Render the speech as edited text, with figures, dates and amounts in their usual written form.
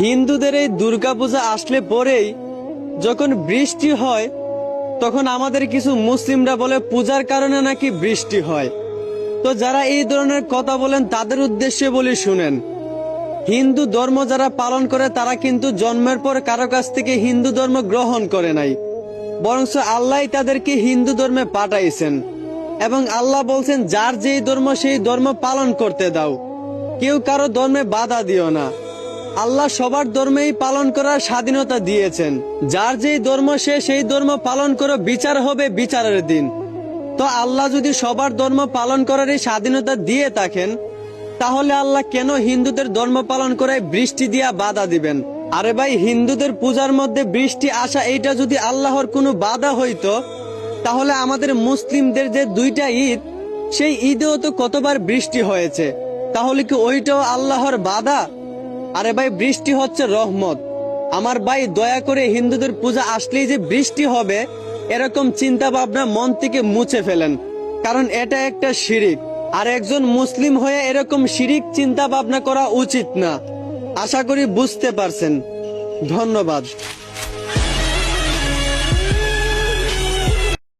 হিন্দুদের এই দুর্গাপূজা আসলে পরেই যখন বৃষ্টি হয়, তখন আমাদের কিছু মুসলিমরা বলে পূজার কারণে নাকি বৃষ্টি হয়। তো যারা এই ধরনের কথা বলেন তাদের উদ্দেশ্যে বলি শুনেন, হিন্দু ধর্ম যারা পালন করে তারা কিন্তু জন্মের পর কারো কাছ থেকে হিন্দু ধর্ম গ্রহণ করে নাই, বরঞ্চ আল্লাহ তাদেরকে হিন্দু ধর্মে পাঠাইছেন। এবং আল্লাহ বলছেন, যার যেই ধর্ম সেই ধর্ম পালন করতে দাও, কেউ কারো ধর্মে বাধা দিও না। আল্লাহ সবার ধর্মেই পালন করার স্বাধীনতা দিয়েছেন। যার যেই ধর্ম সে সেই ধর্ম পালন করে, বিচার হবে বিচারের দিন। তো আল্লাহ যদি সবার ধর্ম পালন করার এই স্বাধীনতা দিয়ে থাকেন, তাহলে আল্লাহ কেন হিন্দুদের ধর্ম পালন করে বৃষ্টি দিয়া বাধা দিবেন? আরে ভাই, হিন্দুদের পূজার মধ্যে বৃষ্টি আসা এইটা যদি আল্লাহর কোনো বাধা হইতো, তাহলে আমাদের মুসলিমদের যে দুইটা ঈদ, সেই ঈদেও তো কতবার বৃষ্টি হয়েছে। তাহলে কি ওইটাও আল্লাহর বাধা? আরে ভাই, বৃষ্টি হচ্ছে রহমত। আমার ভাই, দয়া করে হিন্দুদের পূজা আসলেই যে বৃষ্টি হবে এরকম চিন্তা ভাবনা মন থেকে মুছে ফেলেন, কারণ এটা একটা শিরিক। আর একজন মুসলিম হয়ে এরকম শিরিক চিন্তা ভাবনা করা উচিত না। আশা করি বুঝতে পারছেন। ধন্যবাদ।